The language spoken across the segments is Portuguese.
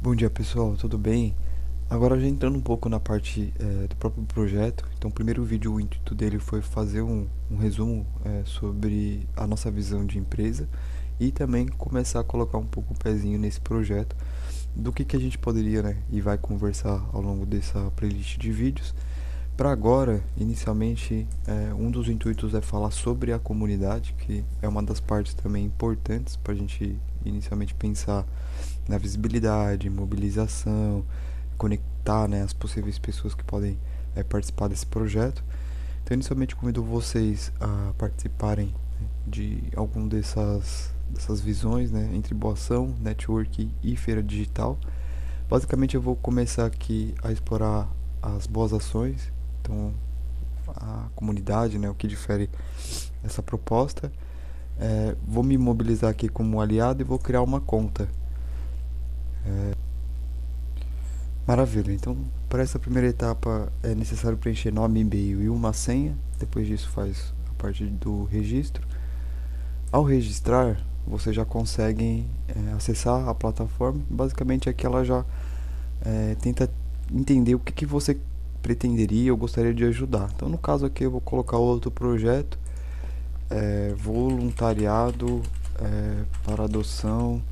Bom dia pessoal, tudo bem? Agora já entrando um pouco na parte do próprio projeto, então o primeiro vídeo, o intuito dele foi fazer um resumo sobre a nossa visão de empresa e também começar a colocar um pouco o pezinho nesse projeto do que a gente poderia, né, e vai conversar ao longo dessa playlist de vídeos. Para agora, inicialmente, um dos intuitos é falar sobre a comunidade, que é uma das partes também importantes para a gente inicialmente pensar na visibilidade, mobilização, conectar, né, as possíveis pessoas que podem participar desse projeto. Então, inicialmente, convido vocês a participarem, né, de algum dessas visões, né, entre boa ação, network e feira digital. Basicamente, eu vou começar aqui a explorar as boas ações, então a comunidade, né, o que difere essa proposta. Vou me mobilizar aqui como aliado e vou criar uma conta. Maravilha, então para essa primeira etapa é necessário preencher nome, e-mail e uma senha. Depois disso faz a parte do registro. Ao registrar, você já consegue acessar a plataforma. Basicamente aqui ela já tenta entender o que você pretenderia ou gostaria de ajudar. Então no caso aqui eu vou colocar outro projeto, voluntariado para adoção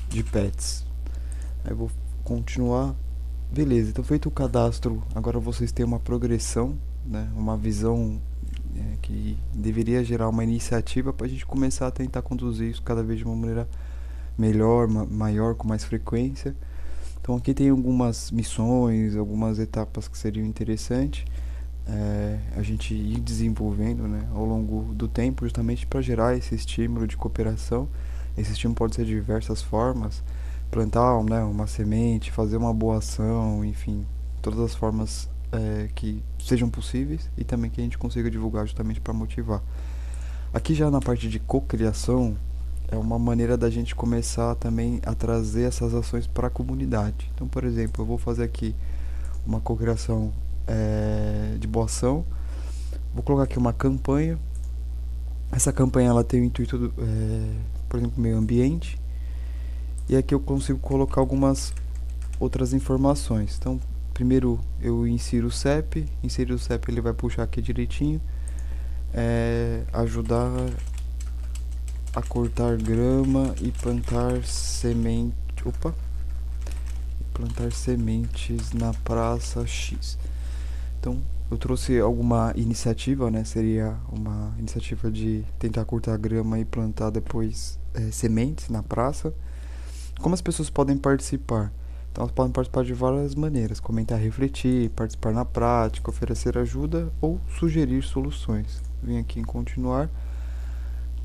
de pets. Aí eu vou continuar. Beleza, então feito o cadastro, agora vocês têm uma progressão, né, uma visão que deveria gerar uma iniciativa para a gente começar a tentar conduzir isso cada vez de uma maneira melhor, maior, com mais frequência. Então aqui tem algumas missões, algumas etapas que seriam interessantes a gente ir desenvolvendo, né, ao longo do tempo, justamente para gerar esse estímulo de cooperação. Esse estímulo pode ser de diversas formas: plantar, né, uma semente, fazer uma boa ação, enfim, todas as formas que sejam possíveis e também que a gente consiga divulgar justamente para motivar. Aqui já na parte de cocriação é uma maneira da gente começar também a trazer essas ações para a comunidade. Então, por exemplo, eu vou fazer aqui uma cocriação de boa ação. Vou colocar aqui uma campanha. Essa campanha ela tem o intuito, por exemplo, meio ambiente. E aqui eu consigo colocar algumas outras informações. Então, primeiro eu insiro o CEP. Inserir o CEP ele vai puxar aqui direitinho. Ajudar a cortar grama e plantar semente. Opa! Plantar sementes na praça X. Então, eu trouxe alguma iniciativa, né? Seria uma iniciativa de tentar cortar grama e plantar depois sementes na praça. Como as pessoas podem participar? Então, elas podem participar de várias maneiras: comentar, refletir, participar na prática, oferecer ajuda ou sugerir soluções. Vim aqui em continuar.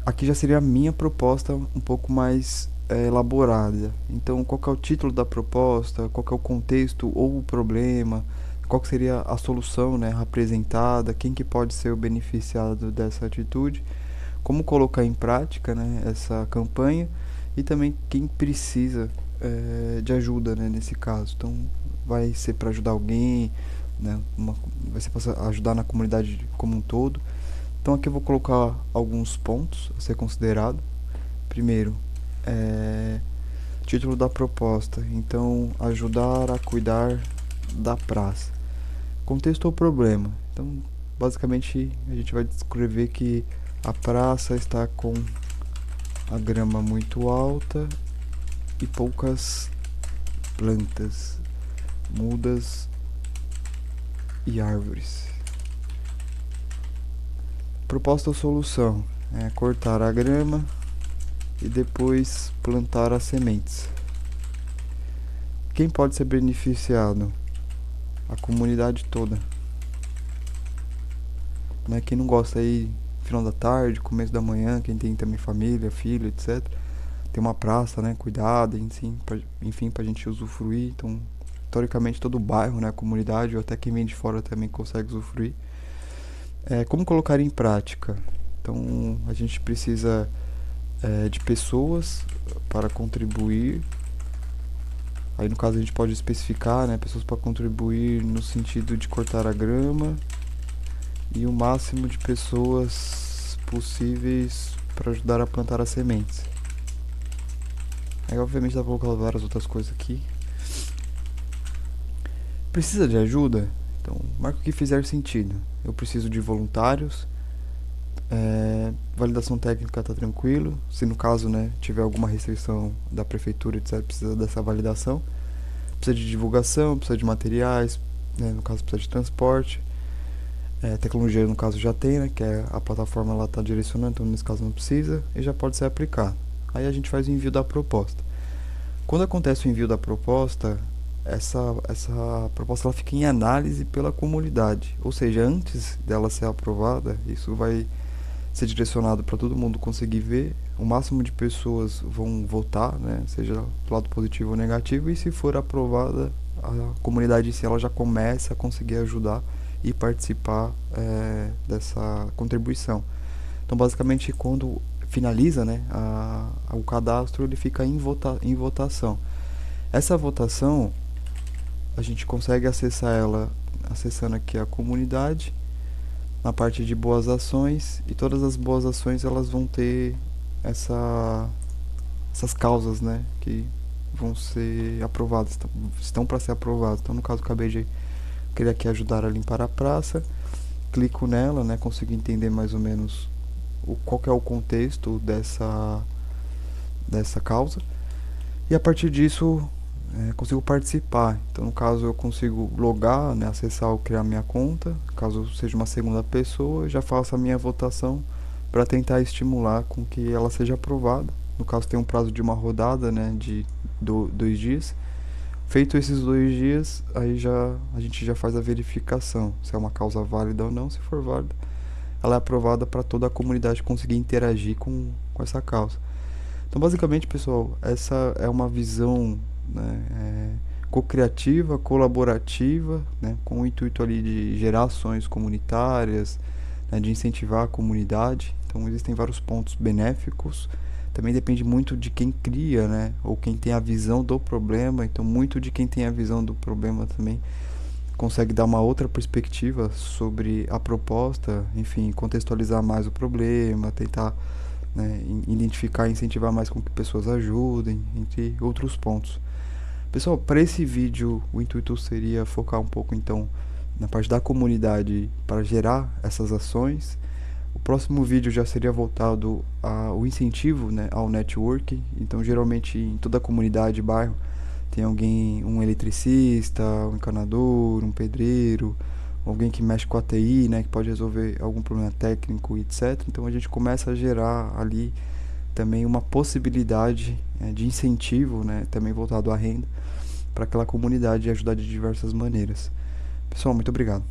Aqui já seria a minha proposta um pouco mais elaborada. Então, qual que é o título da proposta? Qual que é o contexto ou o problema? Qual que seria a solução, né, apresentada? Quem que pode ser o beneficiado dessa atitude? Como colocar em prática, né, essa campanha? E também quem precisa de ajuda, né, nesse caso. Então, vai ser para ajudar alguém, né, vai ser para ajudar na comunidade como um todo. Então aqui eu vou colocar alguns pontos a ser considerado. Primeiro, título da proposta. Então, ajudar a cuidar da praça. Contexto ou problema. Então, basicamente, a gente vai descrever que a praça está com a grama muito alta e poucas plantas, mudas e árvores. Proposta ou solução: cortar a grama e depois plantar as sementes. Quem pode ser beneficiado? A comunidade toda. Né? Quem não gosta aí, final da tarde, começo da manhã, quem tem também família, filho, etc. Tem uma praça, né, cuidada, enfim, pra gente usufruir. Então, teoricamente, todo o bairro, né, a comunidade, ou até quem vem de fora também consegue usufruir. Como colocar em prática? Então, a gente precisa de pessoas para contribuir. Aí no caso a gente pode especificar, né, pessoas para contribuir no sentido de cortar a grama e o máximo de pessoas possíveis para ajudar a plantar as sementes. Aí obviamente dá para colocar várias outras coisas aqui. Precisa de ajuda? Então, marca o que fizer sentido. Eu preciso de voluntários. Validação técnica tá tranquilo. Se no caso, né, tiver alguma restrição da prefeitura, etc, precisa dessa validação. Precisa de divulgação, precisa de materiais, né, no caso precisa de transporte. Tecnologia no caso já tem, né, que é a plataforma lá tá direcionando, então nesse caso não precisa e já pode ser aplicado. Aí a gente faz o envio da proposta. Quando acontece o envio da proposta, essa proposta ela fica em análise pela comunidade, ou seja, antes dela ser aprovada, isso vai ser direcionado para todo mundo conseguir ver, o máximo de pessoas vão votar, né, seja do lado positivo ou negativo, e se for aprovada, a comunidade em si ela já começa a conseguir ajudar e participar dessa contribuição. Então, basicamente, quando finaliza, né, o cadastro, ele fica em votação. Essa votação, a gente consegue acessar ela acessando aqui a comunidade, na parte de boas ações, e todas as boas ações elas vão ter essas causas, né, que vão ser aprovadas, estão para ser aprovadas. Então, no caso, acabei de criar aqui ajudar a limpar a praça, clico nela, né, consigo entender mais ou menos qual que é o contexto dessa causa, e a partir disso consigo participar. Então, no caso, eu consigo logar, né, acessar ou criar minha conta, caso seja uma segunda pessoa, já faço a minha votação para tentar estimular com que ela seja aprovada. No caso, tem um prazo de uma rodada, né, de 2 dias. Feito esses 2 dias, aí a gente já faz a verificação se é uma causa válida ou não. Se for válida, ela é aprovada para toda a comunidade conseguir interagir com essa causa. Então, basicamente, pessoal, essa é uma visão, né, co-criativa, colaborativa, né, com o intuito ali de gerar ações comunitárias, né, de incentivar a comunidade. Então, existem vários pontos benéficos. Também depende muito de quem cria, né, ou quem tem a visão do problema. Então, muito de quem tem a visão do problema também consegue dar uma outra perspectiva sobre a proposta, enfim, contextualizar mais o problema, tentar, né, identificar e incentivar mais com que pessoas ajudem, entre outros pontos. Pessoal, para esse vídeo o intuito seria focar um pouco então na parte da comunidade para gerar essas ações. O próximo vídeo já seria voltado ao incentivo, né, ao network. Então, geralmente em toda a comunidade, bairro, tem alguém, um eletricista, um encanador, um pedreiro, alguém que mexe com a TI, né, que pode resolver algum problema técnico, etc. Então, a gente começa a gerar ali também uma possibilidade de incentivo, né, também voltado à renda, para aquela comunidade e ajudar de diversas maneiras. Pessoal, muito obrigado.